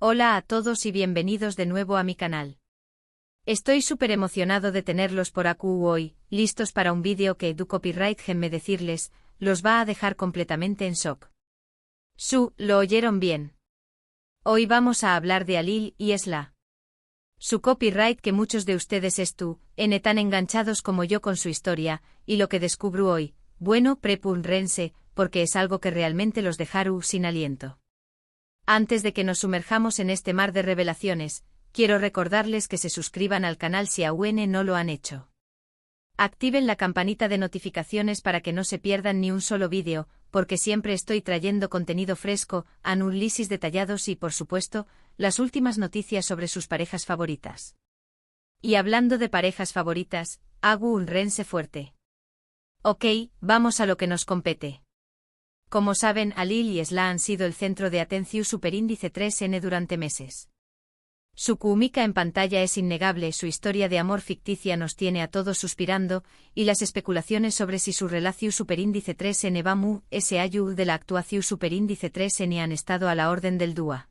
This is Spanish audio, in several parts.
Hola a todos y bienvenidos de nuevo a mi canal. Estoy súper emocionado de tenerlos por aquí hoy, listos para un vídeo que du copyright me decirles, los va a dejar completamente en shock. Lo oyeron bien. Hoy vamos a hablar de Alil y Esla. Su copyright que muchos de ustedes tan enganchados como yo con su historia, y lo que descubro hoy, bueno, prepúnrense, porque es algo que realmente los dejará sin aliento. Antes de que nos sumerjamos en este mar de revelaciones, quiero recordarles que se suscriban al canal si aún no lo han hecho. Activen la campanita de notificaciones para que no se pierdan ni un solo vídeo, porque siempre estoy trayendo contenido fresco, análisis detallados y, por supuesto, las últimas noticias sobre sus parejas favoritas. Y hablando de parejas favoritas, hago un rense fuerte. Ok, vamos a lo que nos compete. Como saben, Alil y Esla han sido el centro de atención superíndice 3N durante meses. Su química en pantalla es innegable, su historia de amor ficticia nos tiene a todos suspirando, y las especulaciones sobre si su relación superíndice 3N va ese ayu de la actuación superíndice 3N han estado a la orden del día.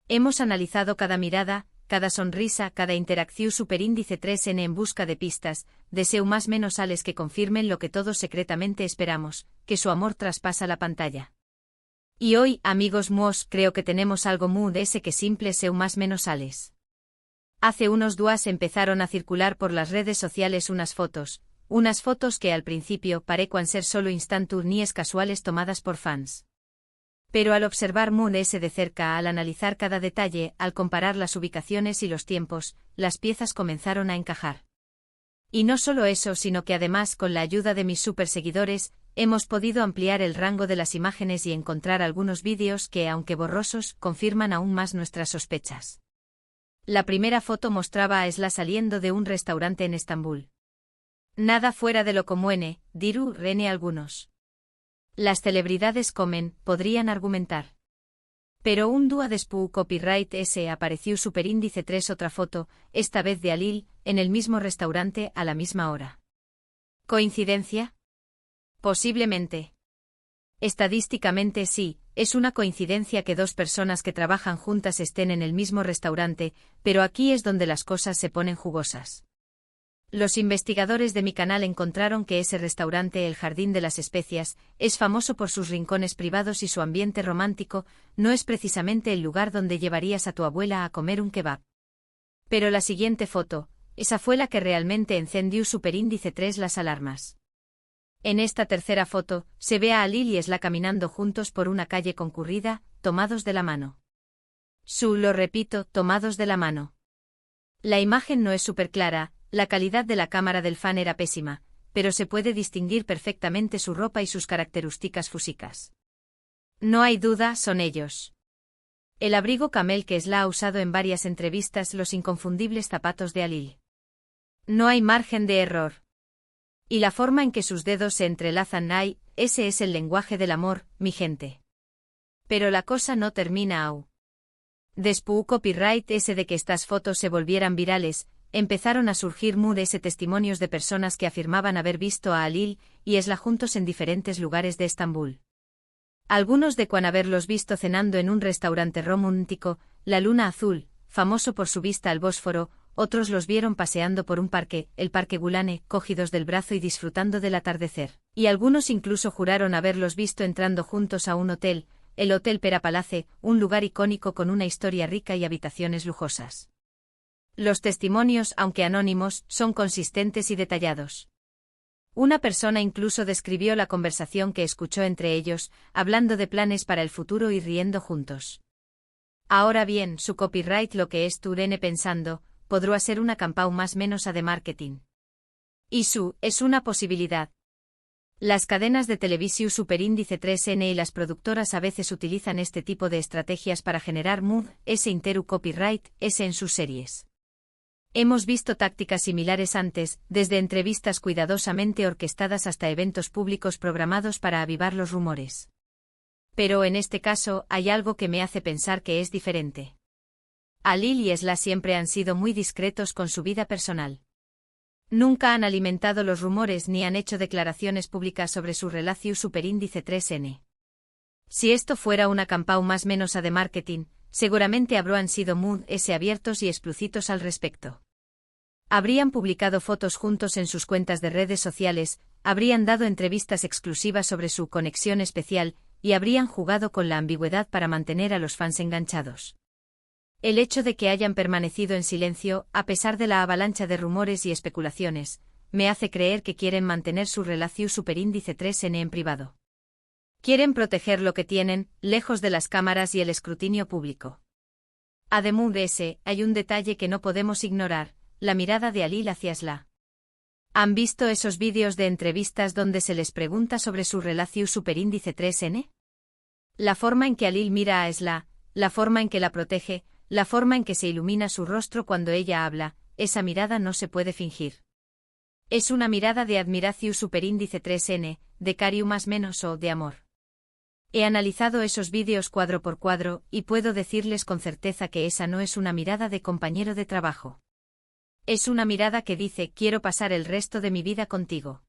Hemos analizado cada mirada, cada sonrisa, cada interacción superíndice 3N en busca de pistas, deseo más menos ales que confirmen lo que todos secretamente esperamos, que su amor traspasa la pantalla. Y hoy, amigos míos, creo que tenemos algo de ese que simple seu más menos ales. Hace unos días empezaron a circular por las redes sociales unas fotos que al principio parecían ser solo instantáneas casuales tomadas por fans. Pero al observar ese de cerca, al analizar cada detalle, al comparar las ubicaciones y los tiempos, las piezas comenzaron a encajar. Y no solo eso, sino que además, con la ayuda de mis super seguidores, hemos podido ampliar el rango de las imágenes y encontrar algunos vídeos que, aunque borrosos, confirman aún más nuestras sospechas. La primera foto mostraba a Esla saliendo de un restaurante en Estambul. Nada fuera de lo común, dirán algunos. Las celebridades comen, podrían argumentar. Pero un día después copyright apareció superíndice 3 otra foto, esta vez de Alil, en el mismo restaurante a la misma hora. ¿Coincidencia? Posiblemente. Estadísticamente sí, es una coincidencia que dos personas que trabajan juntas estén en el mismo restaurante, pero aquí es donde las cosas se ponen jugosas. Los investigadores de mi canal encontraron que ese restaurante, el Jardín de las Especias, es famoso por sus rincones privados y su ambiente romántico, no es precisamente el lugar donde llevarías a tu abuela a comer un kebab. Pero la siguiente foto, esa fue la que realmente encendió superíndice 3 las alarmas. En esta tercera foto, se ve a Alil y Esla caminando juntos por una calle concurrida, tomados de la mano. Lo repito, tomados de la mano. La imagen no es súper clara. La calidad de la cámara del fan era pésima, pero se puede distinguir perfectamente su ropa y sus características físicas. No hay duda, son ellos. El abrigo camel que Esla ha usado en varias entrevistas, los inconfundibles zapatos de Alil. No hay margen de error. Y la forma en que sus dedos se entrelazan, ese es el lenguaje del amor, mi gente. Pero la cosa no termina aún. Después copyright de que estas fotos se volvieran virales, empezaron a surgir testimonios de personas que afirmaban haber visto a Alil y Esla juntos en diferentes lugares de Estambul. Algunos de haberlos visto cenando en un restaurante romántico, La Luna Azul, famoso por su vista al Bósforo, otros los vieron paseando por un parque, el Parque Gulane, cogidos del brazo y disfrutando del atardecer, y algunos incluso juraron haberlos visto entrando juntos a un hotel, el Hotel Pera Palace, un lugar icónico con una historia rica y habitaciones lujosas. Los testimonios, aunque anónimos, son consistentes y detallados. Una persona incluso describió la conversación que escuchó entre ellos, hablando de planes para el futuro y riendo juntos. Ahora bien, su copyright lo que estuvieron pensando, podrá ser una campaña más menos a de marketing. Y es una posibilidad. Las cadenas de televisión superíndice 3N y las productoras a veces utilizan este tipo de estrategias para generar ese interu copyright, en sus series. Hemos visto tácticas similares antes, desde entrevistas cuidadosamente orquestadas hasta eventos públicos programados para avivar los rumores. Pero en este caso, hay algo que me hace pensar que es diferente. Alil y Esla siempre han sido muy discretos con su vida personal. Nunca han alimentado los rumores ni han hecho declaraciones públicas sobre su relación superíndice 3N. Si esto fuera una campaña más menos a de marketing, Seguramente habrán sido muy abiertos y explícitos al respecto. Habrían publicado fotos juntos en sus cuentas de redes sociales, habrían dado entrevistas exclusivas sobre su conexión especial, y habrían jugado con la ambigüedad para mantener a los fans enganchados. El hecho de que hayan permanecido en silencio, a pesar de la avalancha de rumores y especulaciones, me hace creer que quieren mantener su relación superíndice 3N en privado. Quieren proteger lo que tienen, lejos de las cámaras y el escrutinio público. Además de ese, hay un detalle que no podemos ignorar, la mirada de Alil hacia Esla. ¿Han visto esos vídeos de entrevistas donde se les pregunta sobre su relación superíndice 3N? La forma en que Alil mira a Esla, la forma en que la protege, la forma en que se ilumina su rostro cuando ella habla, esa mirada no se puede fingir. Es una mirada de admiración superíndice 3N, de cariño más menos o de amor. He analizado esos vídeos cuadro por cuadro, y puedo decirles con certeza que esa no es una mirada de compañero de trabajo. Es una mirada que dice, quiero pasar el resto de mi vida contigo.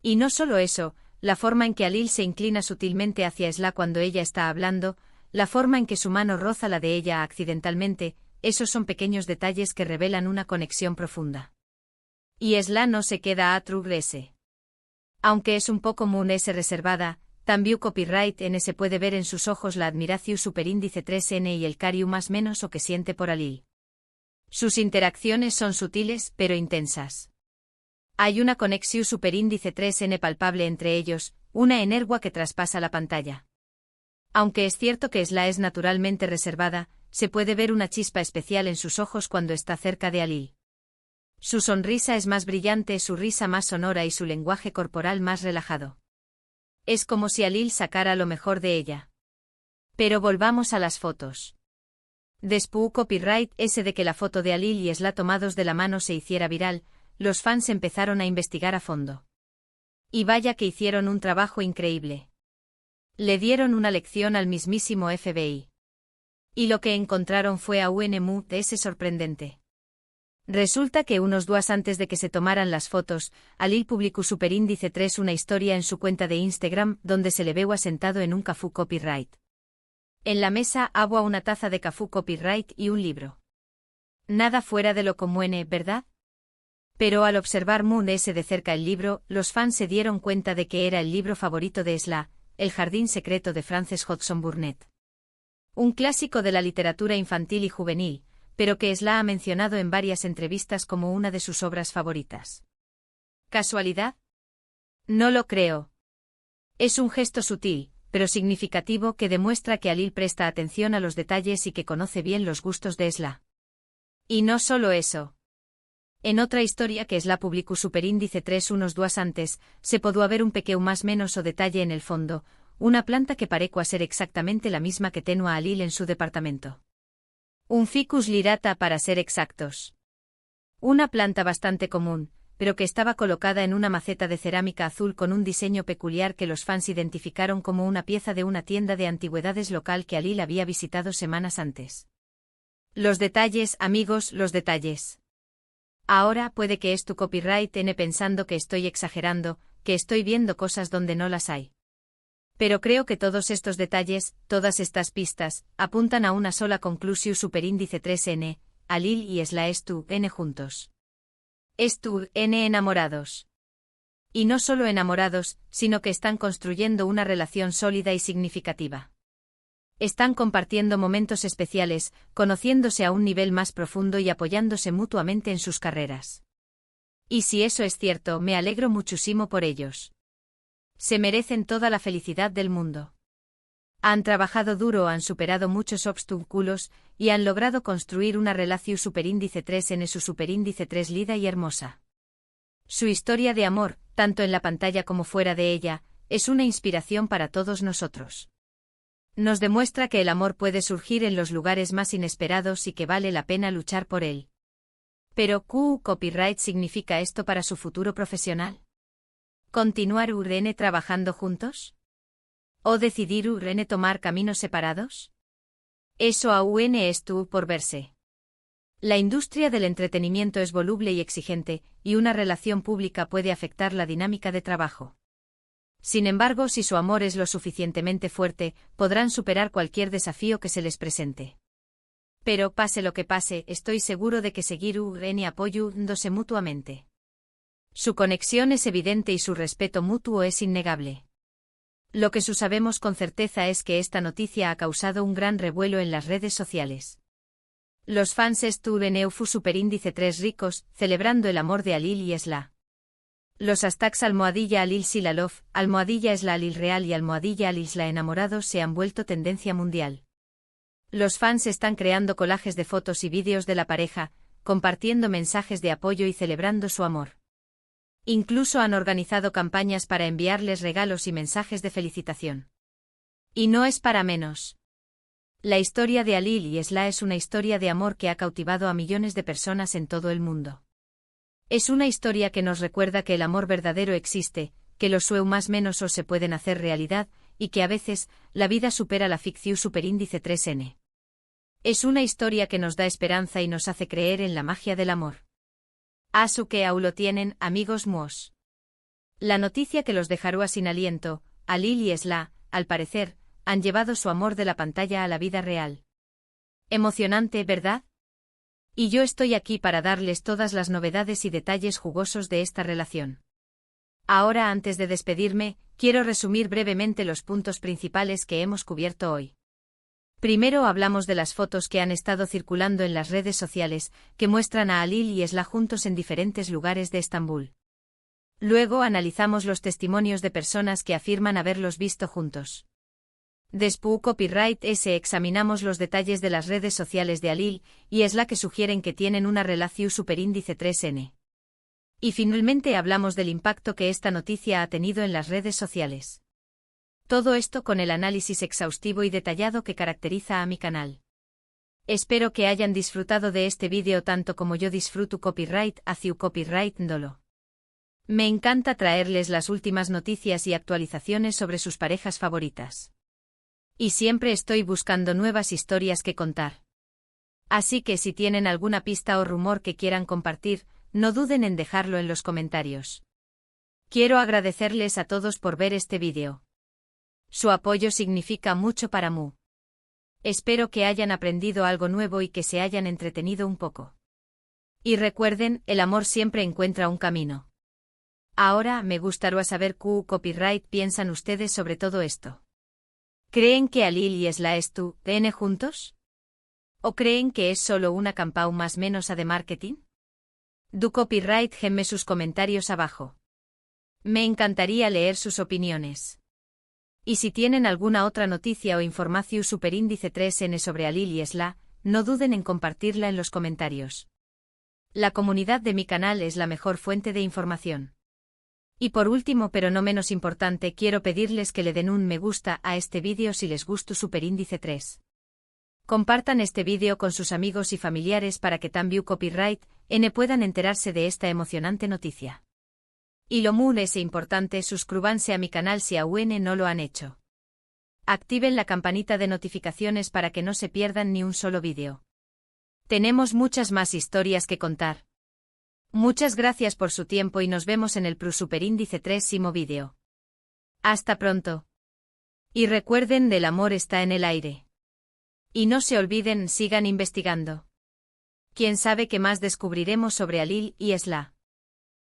Y no solo eso, la forma en que Alil se inclina sutilmente hacia Esla cuando ella está hablando, la forma en que su mano roza la de ella accidentalmente, esos son pequeños detalles que revelan una conexión profunda. Y Esla no se queda a trugrese. Aunque es un poco reservada, también copyright N se puede ver en sus ojos la admiración superíndice 3N y el cariño más menos o que siente por Alil. Sus interacciones son sutiles, pero intensas. Hay una conexión superíndice 3N palpable entre ellos, una energía que traspasa la pantalla. Aunque es cierto que Esla es naturalmente reservada, se puede ver una chispa especial en sus ojos cuando está cerca de Alil. Su sonrisa es más brillante, su risa más sonora y su lenguaje corporal más relajado. Es como si Alil sacara lo mejor de ella. Pero volvamos a las fotos. Después copyright ese de que la foto de Alil y Esla tomados de la mano se hiciera viral, los fans empezaron a investigar a fondo. Y vaya que hicieron un trabajo increíble. Le dieron una lección al mismísimo FBI. Y lo que encontraron fue a un ese sorprendente. Resulta que unos días antes de que se tomaran las fotos, Alil publicó superíndice 3 una historia en su cuenta de Instagram donde se le veo asentado en un café copyright. En la mesa había una taza de café copyright y un libro. Nada fuera de lo común, ¿verdad? Pero al observar ese de cerca el libro, los fans se dieron cuenta de que era el libro favorito de Esla, El jardín secreto de Frances Hodgson Burnett. Un clásico de la literatura infantil y juvenil, pero que Esla ha mencionado en varias entrevistas como una de sus obras favoritas. ¿Casualidad? No lo creo. Es un gesto sutil, pero significativo que demuestra que Alil presta atención a los detalles y que conoce bien los gustos de Esla. Y no solo eso. En otra historia que Esla publicó superíndice 3 unos días antes, se pudo ver un pequeño más menos o detalle en el fondo, una planta que parecua ser exactamente la misma que tenía Alil en su departamento. Un ficus lirata para ser exactos. Una planta bastante común, pero que estaba colocada en una maceta de cerámica azul con un diseño peculiar que los fans identificaron como una pieza de una tienda de antigüedades local que Alil había visitado semanas antes. Los detalles, amigos, los detalles. Ahora puede que es tu copyright N pensando que estoy exagerando, que estoy viendo cosas donde no las hay. Pero creo que todos estos detalles, todas estas pistas, apuntan a una sola conclusión superíndice 3N, Alil y Esla N juntos. N enamorados. Y no solo enamorados, sino que están construyendo una relación sólida y significativa. Están compartiendo momentos especiales, conociéndose a un nivel más profundo y apoyándose mutuamente en sus carreras. Y si eso es cierto, me alegro muchísimo por ellos. Se merecen toda la felicidad del mundo. Han trabajado duro, han superado muchos obstáculos, y han logrado construir una relación superíndice 3 en su superíndice 3 lida y hermosa. Su historia de amor, tanto en la pantalla como fuera de ella, es una inspiración para todos nosotros. Nos demuestra que el amor puede surgir en los lugares más inesperados y que vale la pena luchar por él. Pero, ¿qué copyright significa esto para su futuro profesional? ¿Continuar trabajando juntos? ¿O decidir tomar caminos separados? Eso aún estuvo por verse. La industria del entretenimiento es voluble y exigente, y una relación pública puede afectar la dinámica de trabajo. Sin embargo, si su amor es lo suficientemente fuerte, podrán superar cualquier desafío que se les presente. Pero, pase lo que pase, estoy seguro de que seguirán apoyándose mutuamente. Su conexión es evidente y su respeto mutuo es innegable. Lo que sabemos con certeza es que esta noticia ha causado un gran revuelo en las redes sociales. Los fans estuvieron eufu superíndice 3 ricos, celebrando el amor de Alil y Esla. Los hashtags almohadilla Alil Silalov, almohadilla Esla Alil Real y almohadilla Alil Isla enamorados se han vuelto tendencia mundial. Los fans están creando collages de fotos y vídeos de la pareja, compartiendo mensajes de apoyo y celebrando su amor. Incluso han organizado campañas para enviarles regalos y mensajes de felicitación. Y no es para menos. La historia de Alil y Esla es una historia de amor que ha cautivado a millones de personas en todo el mundo. Es una historia que nos recuerda que el amor verdadero existe, que los sueños más menos se pueden hacer realidad, y que a veces, la vida supera la ficción superíndice 3n. Es una historia que nos da esperanza y nos hace creer en la magia del amor. Asu que aún lo tienen, amigos míos. La noticia que los dejará sin aliento, Alil y Esla, al parecer, han llevado su amor de la pantalla a la vida real. Emocionante, ¿verdad? Y yo estoy aquí para darles todas las novedades y detalles jugosos de esta relación. Ahora, antes de despedirme, quiero resumir brevemente los puntos principales que hemos cubierto hoy. Primero hablamos de las fotos que han estado circulando en las redes sociales, que muestran a Alil y Esla juntos en diferentes lugares de Estambul. Luego analizamos los testimonios de personas que afirman haberlos visto juntos. Después Copyright S examinamos los detalles de las redes sociales de Alil y Esla que sugieren que tienen una relación superíndice 3n. Y finalmente hablamos del impacto que esta noticia ha tenido en las redes sociales. Todo esto con el análisis exhaustivo y detallado que caracteriza a mi canal. Espero que hayan disfrutado de este vídeo tanto como yo disfruto Copyright hacia Copyright Dolo. Me encanta traerles las últimas noticias y actualizaciones sobre sus parejas favoritas. Y siempre estoy buscando nuevas historias que contar. Así que si tienen alguna pista o rumor que quieran compartir, no duden en dejarlo en los comentarios. Quiero agradecerles a todos por ver este vídeo. Su apoyo significa mucho para mí. Espero que hayan aprendido algo nuevo y que se hayan entretenido un poco. Y recuerden, el amor siempre encuentra un camino. Ahora me gustaría saber qué Copyright piensan ustedes sobre todo esto. ¿Creen que Alil y Esla están juntos? ¿O creen que es solo una campaña más menos de marketing? Du Copyright gemme sus comentarios abajo. Me encantaría leer sus opiniones. Y si tienen alguna otra noticia o información superíndice 3n sobre Alil y Esla, no duden en compartirla en los comentarios. La comunidad de mi canal es la mejor fuente de información. Y por último pero no menos importante quiero pedirles que le den un me gusta a este vídeo si les gustó superíndice 3. Compartan este vídeo con sus amigos y familiares para que también Copyright N puedan enterarse de esta emocionante noticia. Y lo muy es importante, suscríbanse a mi canal si aún no lo han hecho. Activen la campanita de notificaciones para que no se pierdan ni un solo vídeo. Tenemos muchas más historias que contar. Muchas gracias por su tiempo y nos vemos en el superíndice 3º vídeo. Hasta pronto. Y recuerden, el amor está en el aire. Y no se olviden, sigan investigando. Quién sabe qué más descubriremos sobre Alil y Esla.